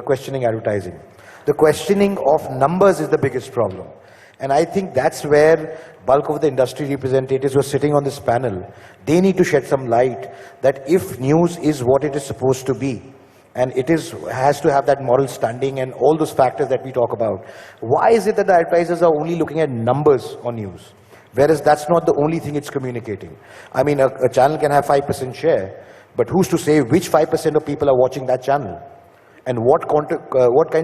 questioning advertising. The questioning of numbers is the biggest problem. And I think that's where bulk of the industry representatives who are sitting on this panel, they need to shed some light that if news is what it is supposed to be, and it has to have that moral standing and all those factors that we talk about, why is it that the advertisers are only looking at numbers on news? Whereas that's not the only thing it's communicating. I mean, a channel can have 5% share, but who's to say which 5% of people are watching that channel? And what kind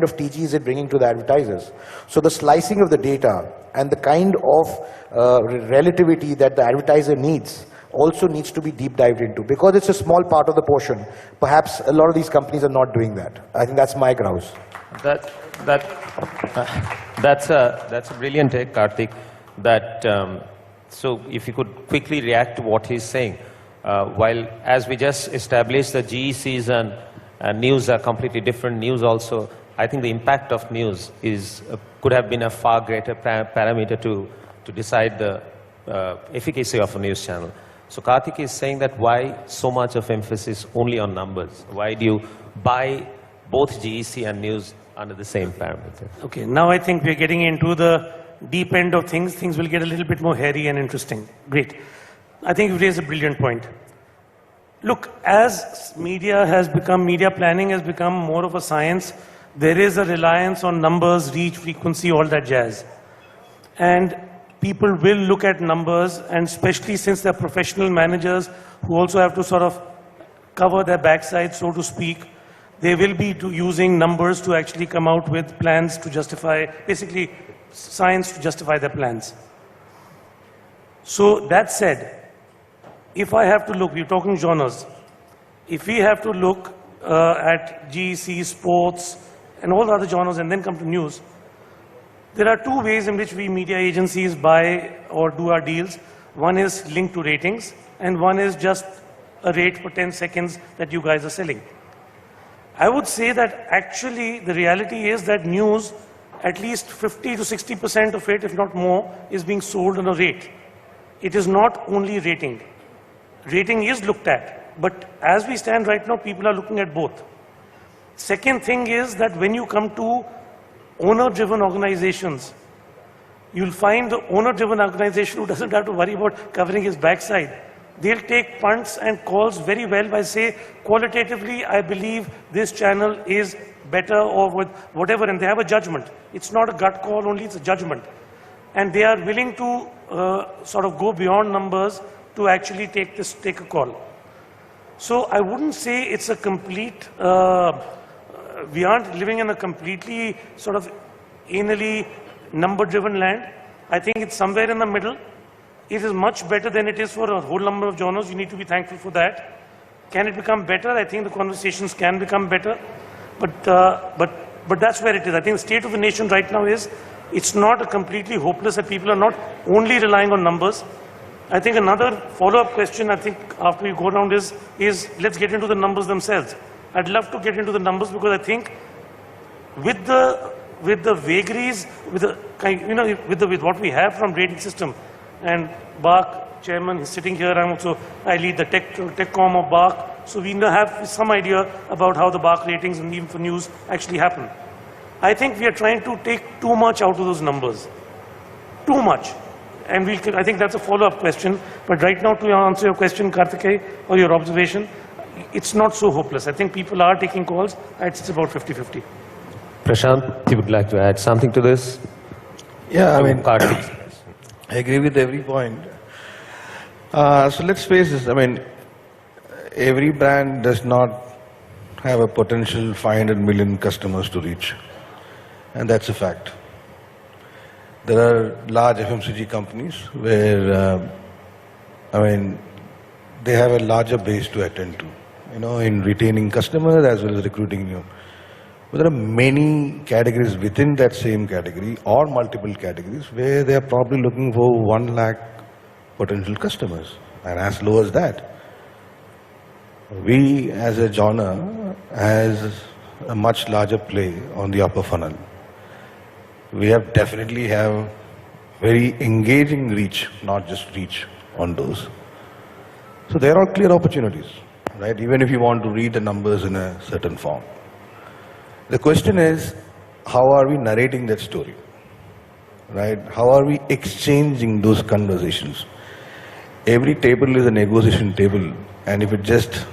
of TG is it bringing to the advertisers? So the slicing of the data and the kind of relativity that the advertiser needs also needs to be deep dived into, because it's a small part of the portion. Perhaps a lot of these companies are not doing that. I think that's my grouse. That's a brilliant take, Karthik. So if you could quickly react to what he's saying. While as we just established, the GECs and news are completely different. News also, I think the impact of news could have been a far greater parameter to decide the efficacy of a news channel. So Karthik is saying that why so much of emphasis only on numbers? Why do you buy both GEC and news under the same parameter? Okay, now I think we're getting into the deep end of things. Things will get a little bit more hairy and interesting. Great. I think you raised a brilliant point. Look, as media planning has become more of a science, there is a reliance on numbers, reach, frequency, all that jazz. And people will look at numbers, and especially since they're professional managers who also have to sort of cover their backside, so to speak, they will be using numbers to actually come out with plans to justify, basically science to justify their plans. So that said, if I have to look, we're talking genres. If we have to look at GEC, sports, and all the other genres and then come to news, there are two ways in which we media agencies buy or do our deals. One is linked to ratings, and one is just a rate for 10 seconds that you guys are selling. I would say that actually the reality is that news, at least 50 to 60% of it, if not more, is being sold on a rate. It is not only rating. Rating is looked at, but as we stand right now, people are looking at both. Second thing is that when you come to owner-driven organizations, you'll find the owner-driven organization who doesn't have to worry about covering his backside. They'll take punts and calls very well by say, qualitatively, I believe this channel is better or with whatever, and they have a judgment. It's not a gut call only, it's a judgment. And they are willing to sort of go beyond numbers to actually take a call. So I wouldn't say it's a complete, we aren't living in a completely sort of anally number-driven land. I think it's somewhere in the middle. It is much better than it is for a whole number of genres. You need to be thankful for that. Can it become better? I think the conversations can become better. But that's where it is. I think the state of the nation right now is, it's not completely hopeless that people are not only relying on numbers. I think another follow-up question, I think, after we go around is let's get into the numbers themselves. I'd love to get into the numbers because I think with the vagaries, with what we have from rating system, and BARC chairman is sitting here, I lead the TechCom of BARC, so we have some idea about how the BARC ratings and even for news actually happen. I think we are trying to take too much out of those numbers. Too much. And I think that's a follow-up question. But right now, to answer your question, Karthikeya, or your observation, it's not so hopeless. I think people are taking calls. It's about 50-50. Prashant, you would like to add something to this? Yeah, I mean, I agree with every point. So let's face this. I mean, every brand does not have a potential 500 million customers to reach. And that's a fact. There are large FMCG companies where, they have a larger base to attend to, in retaining customers as well as recruiting new. But there are many categories within that same category or multiple categories where they are probably looking for 1 lakh potential customers, and as low as that. We as a genre has a much larger play on the upper funnel. We definitely have very engaging reach, not just reach on those. So there are clear opportunities, right? Even if you want to read the numbers in a certain form. The question is, how are we narrating that story? Right? How are we exchanging those conversations? Every table is a negotiation table, and if it just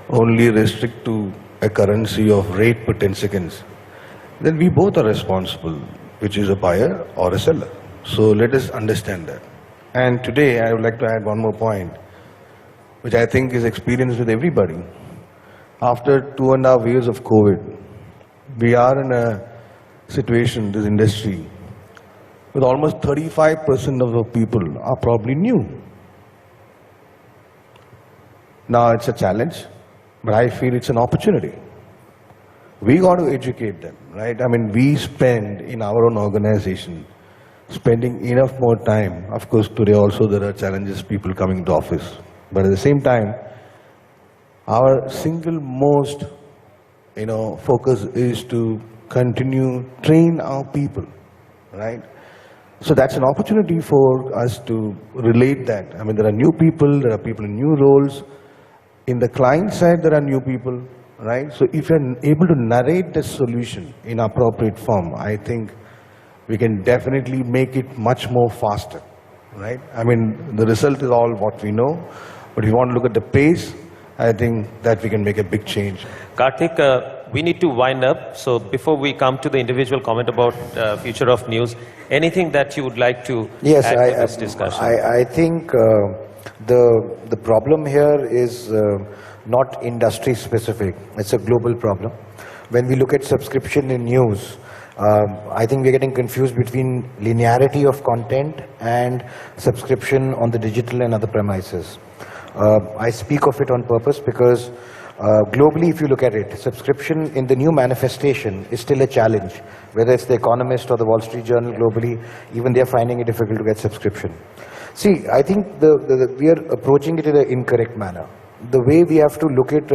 only restrict to a currency of rate per 10 seconds, then we both are responsible, which is a buyer or a seller. So let us understand that. And today I would like to add one more point, which I think is experienced with everybody. After 2.5 years of COVID, we are in a situation, this industry, with almost 35% of the people are probably new. Now it's a challenge, but I feel it's an opportunity. We got to educate them, right? I mean, we spend in our own organization, spending enough more time. Of course, today also there are challenges, people coming to office. But at the same time, our single most, focus is to continue train our people, right? So that's an opportunity for us to relate that. I mean, there are new people, there are people in new roles. In the client side, there are new people, right? So if you're able to narrate the solution in appropriate form, I think we can definitely make it much more faster, right? I mean, the result is all what we know, but if you want to look at the pace, I think that we can make a big change. Karthik, we need to wind up. So before we come to the individual comment about future of news, anything that you would like to add to this discussion? I think the problem here is not industry specific. It's a global problem. When we look at subscription in news, I think we're getting confused between linearity of content and subscription on the digital and other premises. I speak of it on purpose because globally, if you look at it, subscription in the new manifestation is still a challenge. Whether it's The Economist or the Wall Street Journal globally, even they're finding it difficult to get subscription. See, I think we are approaching it in an incorrect manner. The way we have to look at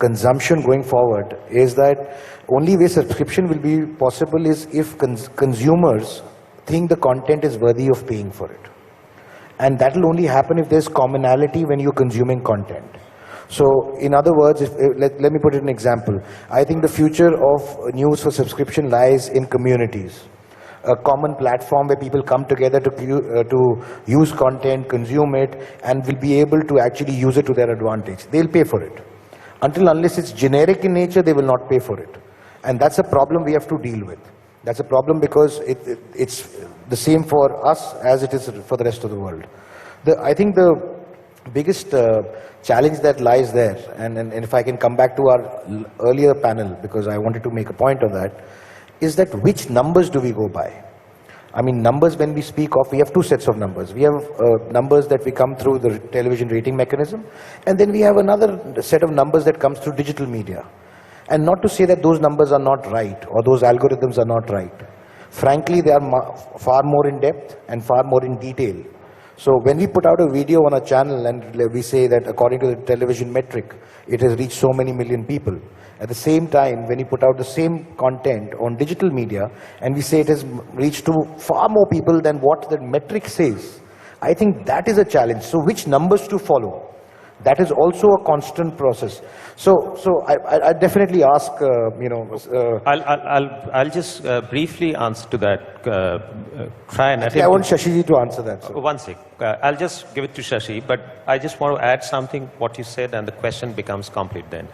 consumption going forward is that only way subscription will be possible is if consumers think the content is worthy of paying for it. And that will only happen if there's commonality when you're consuming content. So, in other words, let me put it in an example. I think the future of news for subscription lies in communities. A common platform where people come together to use content, consume it, and will be able to actually use it to their advantage. They'll pay for it. Unless it's generic in nature, they will not pay for it. And that's a problem we have to deal with. That's a problem because it's the same for us as it is for the rest of the world. I think the biggest challenge that lies there, and if I can come back to our earlier panel, because I wanted to make a point on that, is that which numbers do we go by? I mean, numbers when we speak of, we have two sets of numbers. We have numbers that we come through the television rating mechanism, and then we have another set of numbers that comes through digital media. And not to say that those numbers are not right, or those algorithms are not right. Frankly, they are far more in depth and far more in detail. So when we put out a video on a channel and we say that according to the television metric, it has reached so many million people. At the same time, when you put out the same content on digital media and we say it has reached to far more people than what the metric says, I think that is a challenge. So which numbers to follow? That is also a constant process. So I definitely ask, I'll just briefly answer to that. Try and I want Shashi to answer that. So. One sec. I'll just give it to Shashi, but I just want to add something what you said, and the question becomes complete then.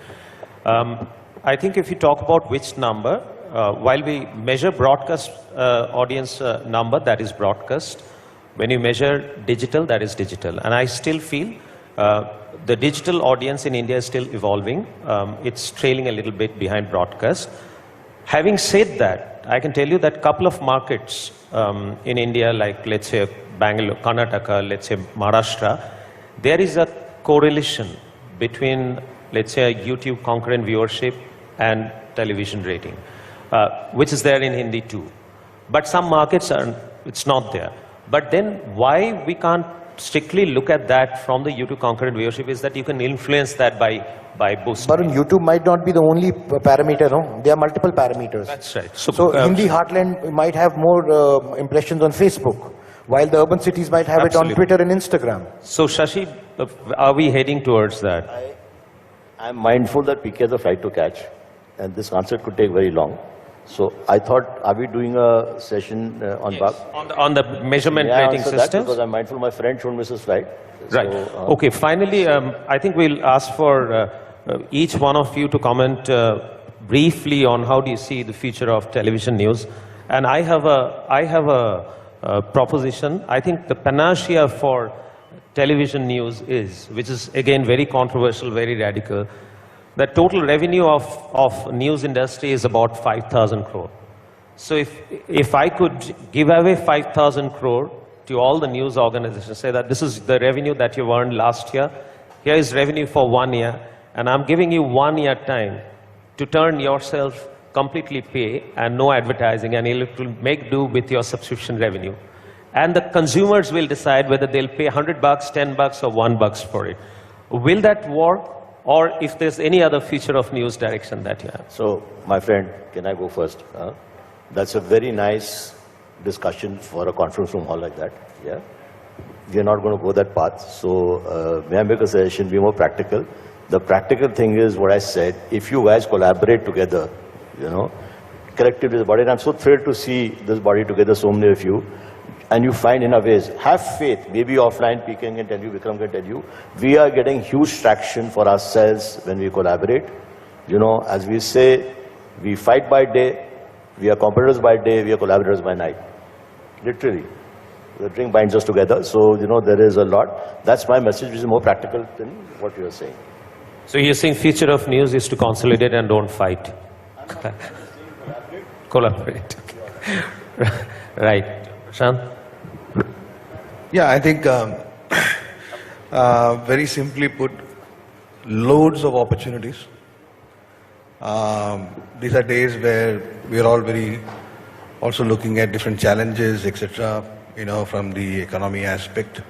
I think if you talk about which number, while we measure broadcast audience number, that is broadcast. When you measure digital, that is digital. And I still feel the digital audience in India is still evolving. It's trailing a little bit behind broadcast. Having said that, I can tell you that a couple of markets in India, like let's say Bangalore, Karnataka, let's say Maharashtra, there is a correlation between, let's say, YouTube concurrent viewership and television rating, which is there in Hindi too. But some markets it's not there. But then why we can't strictly look at that from the YouTube concurrent viewership is that you can influence that by boosting. But YouTube might not be the only parameter, no? There are multiple parameters. That's right. So Hindi heartland might have more impressions on Facebook, while the urban cities might have Absolutely. it on Twitter and Instagram. So Shashi, are we heading towards that? I'm mindful that PK has a flight to catch, and this answer could take very long. So I thought, are we doing a session on Yes, Bug? on the measurement May I rating answer that? systems. Because I'm mindful my friend showed me his slide. Right. So, Okay, finally, I think we'll ask for each one of you to comment briefly on how do you see the future of television news. And I have a proposition. I think the panacea for television news is, which is again very controversial, very radical, the total revenue of news industry is about 5,000 crore. So if I could give away 5,000 crore to all the news organizations, say that this is the revenue that you earned last year, here is revenue for 1 year, and I'm giving you 1 year time to turn yourself completely pay and no advertising, and it will make do with your subscription revenue. And the consumers will decide whether they'll pay $100, $10 or $1 for it. Will that work? Or if there's any other feature of news direction that you have? So, my friend, can I go first? That's a very nice discussion for a conference room hall like that. Yeah, we are not going to go that path. So, may I make a suggestion? Be more practical. The practical thing is what I said. If you guys collaborate together, collectively as a body, and I'm so thrilled to see this body together, so many of you, and you find inner ways. Have faith. Maybe offline, PK can tell you, Vikram can tell you. We are getting huge traction for ourselves when we collaborate. As we say, we fight by day, we are competitors by day, we are collaborators by night. Literally. The drink binds us together. So, there is a lot. That's my message, which is more practical than what you are saying. So you're saying future of news is to consolidate and don't fight? Collaborate. Right. Shan? Yeah, I think very simply put, loads of opportunities. These are days where we are all very also looking at different challenges, etc., from the economy aspect.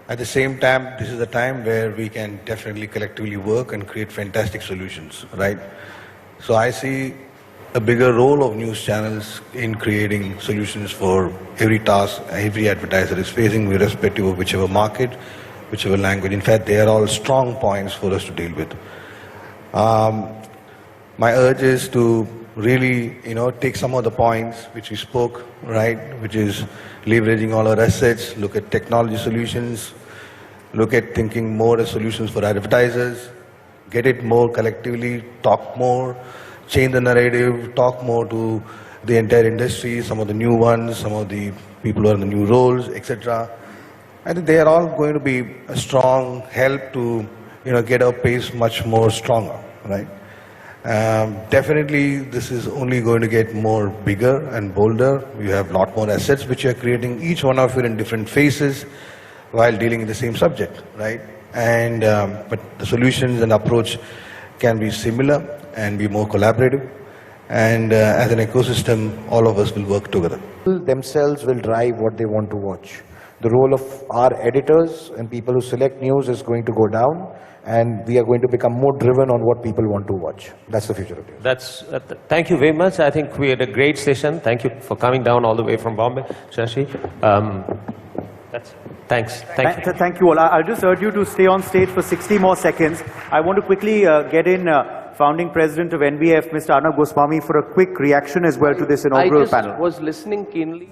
At the same time, this is a time where we can definitely collectively work and create fantastic solutions, right? So I see a bigger role of news channels in creating solutions for every task every advertiser is facing, irrespective of whichever market, whichever language. In fact, they are all strong points for us to deal with. My urge is to really, take some of the points which we spoke, right, which is leveraging all our assets, look at technology solutions, look at thinking more as solutions for advertisers, get it more collectively, talk more, change the narrative, talk more to the entire industry, some of the new ones, some of the people who are in the new roles, etc. I think they are all going to be a strong help to, get our pace much more stronger, right? Definitely, this is only going to get more bigger and bolder. You have a lot more assets which you are creating, each one of you in different phases while dealing with the same subject, right? And but the solutions and approach can be similar and be more collaborative. And as an ecosystem, all of us will work together. Themselves will drive what they want to watch. The role of our editors and people who select news is going to go down, and we are going to become more driven on what people want to watch. That's the future of news. Thank you very much. I think we had a great session. Thank you for coming down all the way from Bombay, Shashi. Thanks. Thank you. Thank you all. I'll just urge you to stay on stage for 60 more seconds. I want to quickly get in founding president of NBF, Mr. Arnab Goswami, for a quick reaction as well to this inaugural panel. I just was listening keenly.